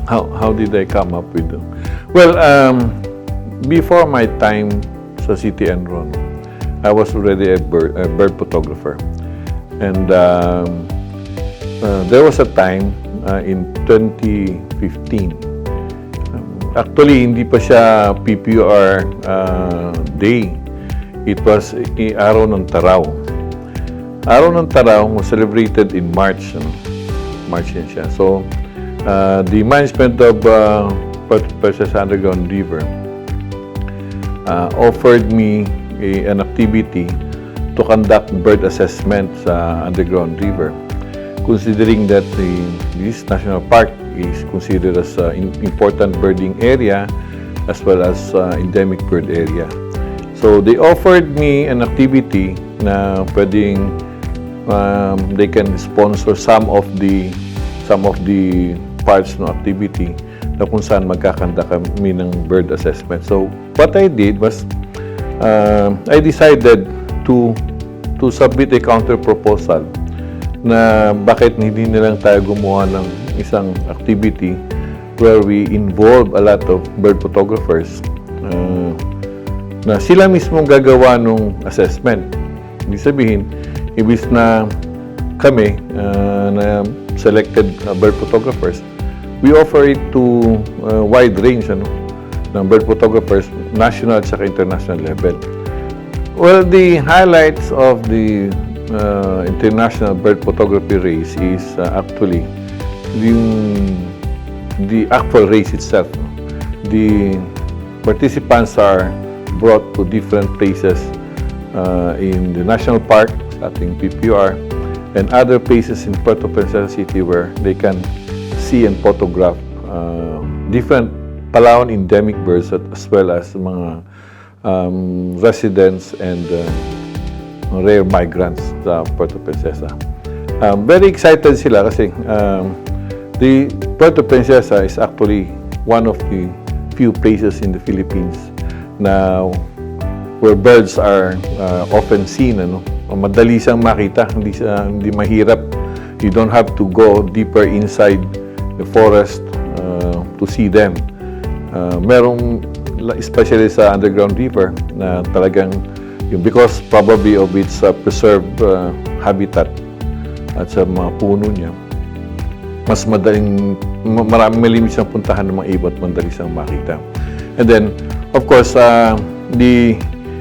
how did I come up with them? Well, before my time sa City ENRO, I was already a bird photographer. And there was a time in 2015. Actually, hindi pa siya PPUR day. It was Araw ng Taraw. Araw ng Taraw was celebrated in March. March yan siya. So, the management of Puerto Princesa Underground River offered me an activity to conduct bird assessment sa underground river, considering that this national park is considered as an important birding area as well as endemic bird area. So they offered me an activity na pwedeng they can sponsor some of the parts ng activity na kung saan magkakanda kami ng bird assessment. So what I did was I decided to submit a counter proposal na bakit hindi nilang tayo gumawa ng isang activity where we involve a lot of bird photographers na sila mismong gagawa ng assessment. Ibig sabihin, ibig na kami na selected bird photographers, we offer it to a wide range ng bird photographers, national at saka international level. Well, the highlights of the international bird photography race is actually the actual race itself. The participants are brought to different places in the national park, sa ating PPUR, and other places in Puerto Princesa City where they can see and photograph different Palawan endemic birds as well as mga residents and rare migrants sa Puerto Princesa. Very excited sila kasi the Puerto Princesa is actually one of the few places in the Philippines na where birds are often seen. Madali siyang makita, hindi mahirap. You don't have to go deeper inside the forest to see them. Merong, especially sa underground river, na talagang, because probably of its preserved habitat at sa mga puno niya, mas madaling, maraming malinis siyang puntahan ng mga ibon at madali siyang makita. And then, of course,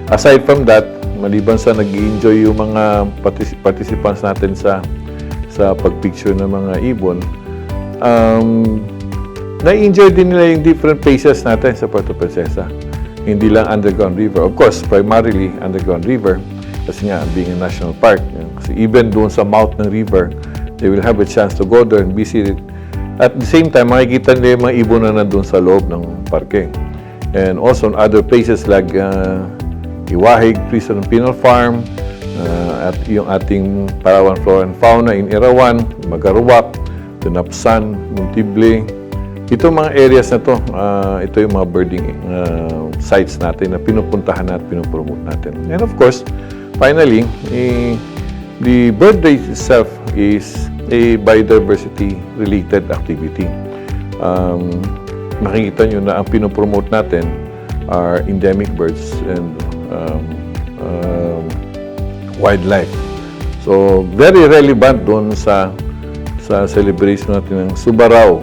aside from that, maliban sa nag-i-enjoy yung mga participants natin sa pagpicture ng mga ibon, na-enjoy din nila yung different places natin sa Puerto Princesa. Hindi lang underground river. Of course, primarily underground river kasi nga being a national park. Kasi even doon sa mouth ng river, they will have a chance to go there and visit it. At the same time, makikita nila yung mga ibon na nandun sa loob ng parke. And also in other places like Iwahig, Prison and Penal Farm, at yung ating Palawan Flora and Fauna in Irawan, Magaruwak, Tunapsan, Muntible. Ito mga areas na to, ito yung mga birding sites natin na pinupuntahan at pinupromote natin. And of course, finally, the bird race itself is a biodiversity-related activity. Makikita nyo na ang pinupromote natin are endemic birds and wildlife. So, very relevant doon sa celebration natin ng Subarao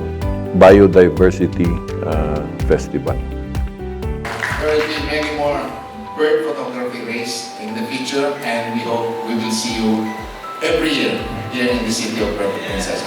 Biodiversity Festival. There will be many more bird photography race in the future, and we hope we will see you every year here in the city of Puerto Princesa.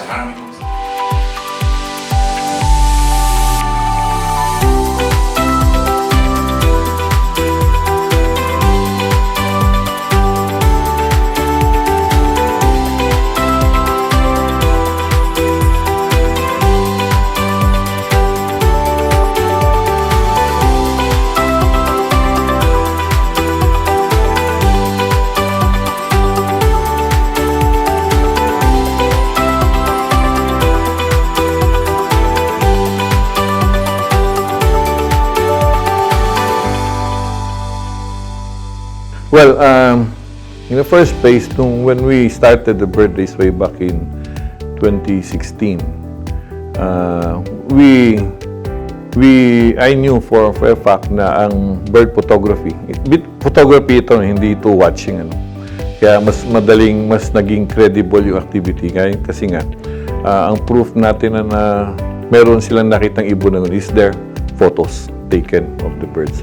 Well, in the first place, when we started the bird race way back in 2016, I knew for a fact na ang bird photography ito, hindi ito watching, ano. Kaya mas naging credible yung activity. Kasi nga, ang proof natin na meron silang nakitang ibon na is their photos taken of the birds.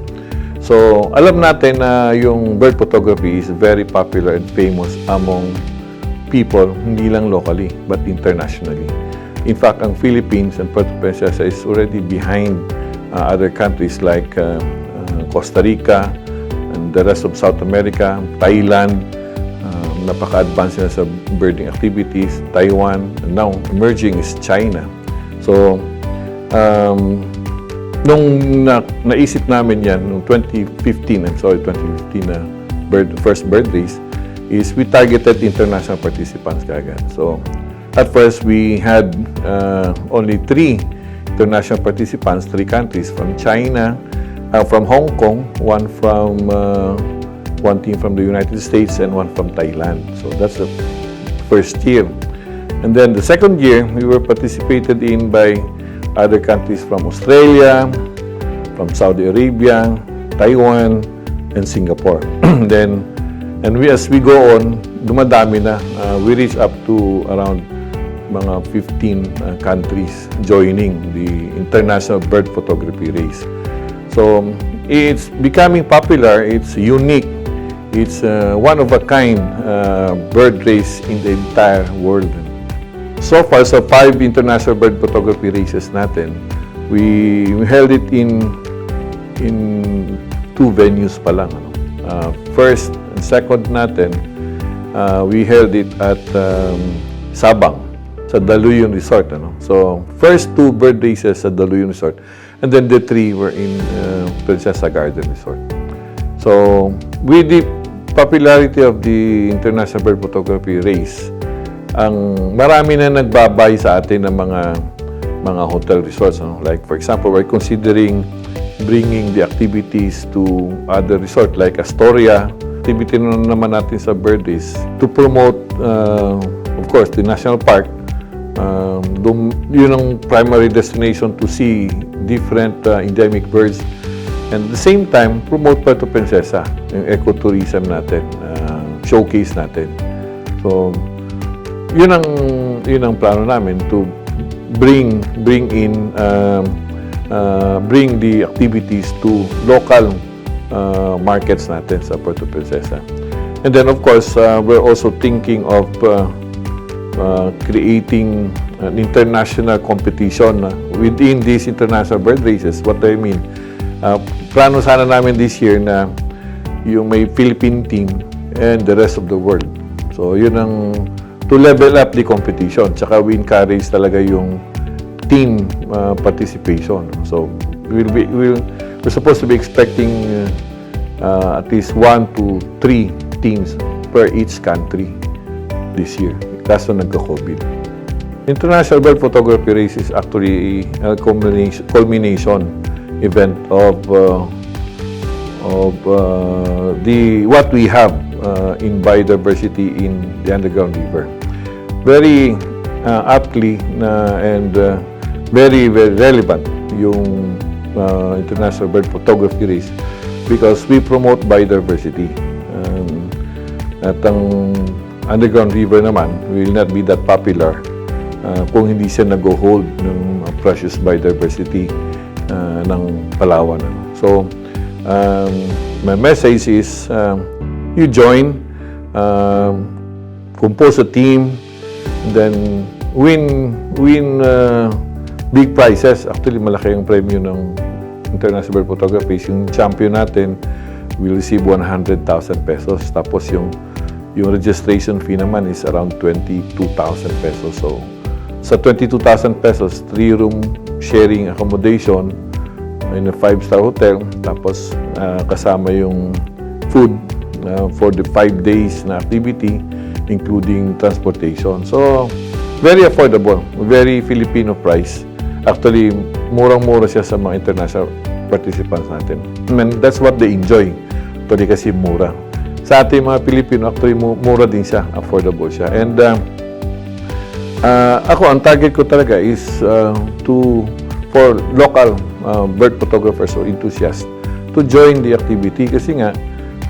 So, alam natin na yung bird photography is very popular and famous among people, hindi lang locally, but internationally. In fact, ang Philippines and Puerto Princesa is already behind other countries like Costa Rica and the rest of South America, Thailand, napaka-advanced na sa birding activities, Taiwan, and now emerging is China. So, nung naisip namin yan, noong 2015 na first bird race, is we targeted international participants kagad. So, at first, we had only 3 international participants, 3 countries, from China, from Hong Kong, one team from the United States, and one from Thailand. So, that's the first year. And then the second year, we were participated in by other countries from Australia, from Saudi Arabia, Taiwan, and Singapore. As we go on, dumadami na. We reach up to around mga 15 countries joining the international bird photography race. So, it's becoming popular. It's unique. It's one of a kind bird race in the entire world. So far, sa 5 international bird photography races natin, we held it in 2 venues pa lang. First and second natin, we held it at Sabang, sa Daluyan Resort. So, first 2 bird races sa Daluyan Resort, and then the 3 were in Princesa Garden Resort. So, with the popularity of the international bird photography race, marami na nagbabay sa atin ng mga hotel resorts. Like, for example, we're considering bringing the activities to other resorts like Astoria. Activity naman natin sa bird race to promote, of course, the national park. Yun ang primary destination to see different endemic birds. And at the same time, promote Puerto Princesa, yung ecotourism natin, showcase natin. So, yun ang plano namin, to bring the activities to local markets natin sa Puerto Princesa. And then, of course, we're also thinking of creating an international competition within these international bird races. What do I mean? Plano sana namin this year na yung may Philippine team and the rest of the world. So, yun ang to level up the competition. Tsaka we encourage talaga yung team participation. So, we're supposed to be expecting at least 1 to 3 teams per each country this year. Kaso nagka-COVID. International Bird Photography Race is actually a culmination event of what we have in biodiversity in the underground river. Very aptly and very relevant yung International Bird Photography Race because we promote biodiversity. At ang underground river naman will not be that popular kung hindi siya nag-hold ng precious biodiversity ng Palawan. So, my message is you join, compose a team, then win big prizes. Actually, malaki yung premyo ng International Bird Photography. Yung champion natin will receive 100,000 pesos. Tapos yung registration fee naman is around 22,000 pesos. So, sa 22,000 pesos, 3-room sharing accommodation in a 5-star hotel. Tapos, kasama yung food for the 5 days na activity, including transportation. So, very affordable, very Filipino price. Actually, murang-mura siya sa mga international participants natin. I mean, that's what they enjoy. Actually, kasi mura. Sa ating mga Pilipino, actually, mura din siya, affordable siya. And Ako, ang target ko talaga is for local bird photographers or enthusiasts to join the activity kasi nga,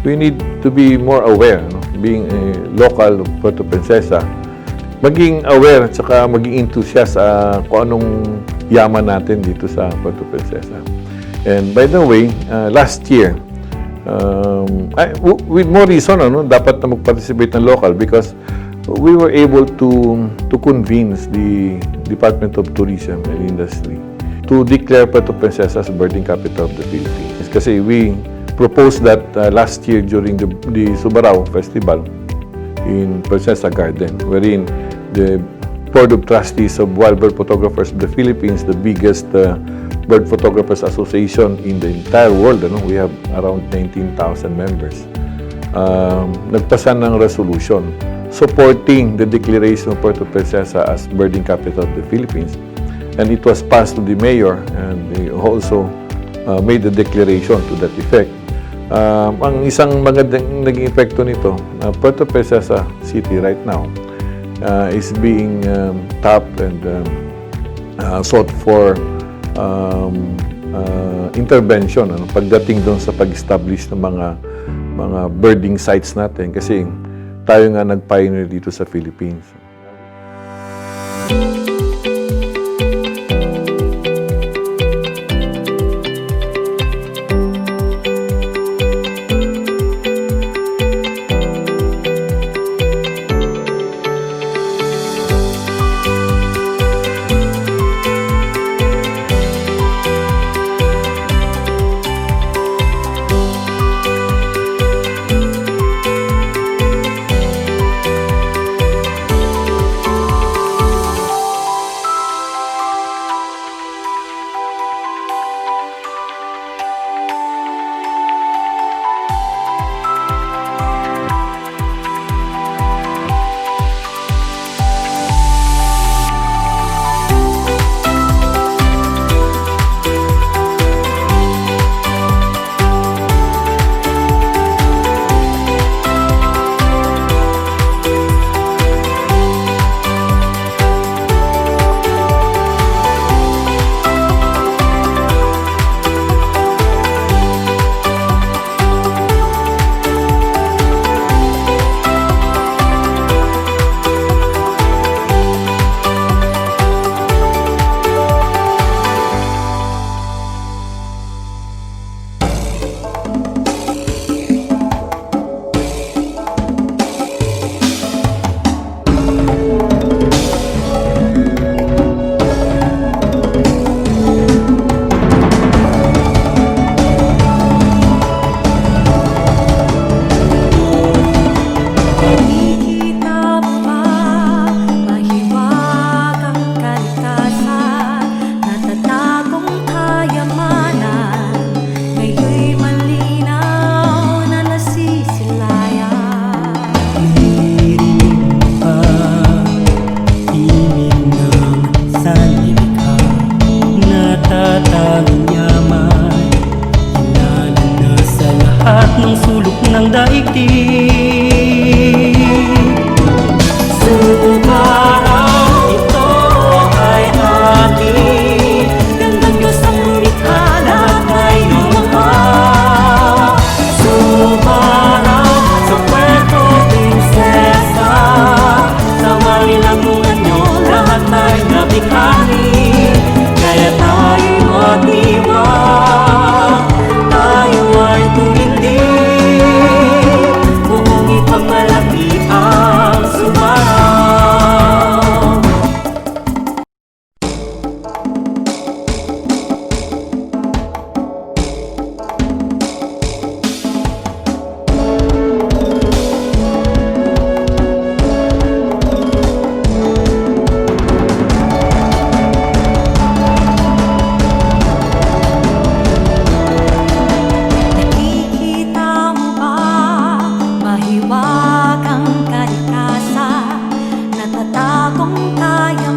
we need to be more aware, no? Being a local Puerto Princesa, maging aware at saka maging enthusiast kung anong yaman natin dito sa Puerto Princesa. And by the way, last year, with more reason, dapat na mag-participate ng local because we were able to convince the Department of Tourism and Industry to declare Puerto Princesa as birding capital of the Philippines. Kasi we proposed that last year during the Subarao Festival in Princesa Garden, wherein the Board of Trustees of Wild Bird Photographers of the Philippines, the biggest bird photographers association in the entire world, we have around 19,000 members, nagpasa ng resolution supporting the declaration of Puerto Princesa as birding capital of the Philippines. And it was passed to the mayor, and they also made the declaration to that effect. Ang isang magandang naging epekto nito, Puerto Princesa City right now is being tapped and sought for intervention pagdating doon sa pag-establish ng mga birding sites natin kasi tayo nga nag-pioneer dito sa Philippines. Mahiwagang kalikasan, natatakong kaya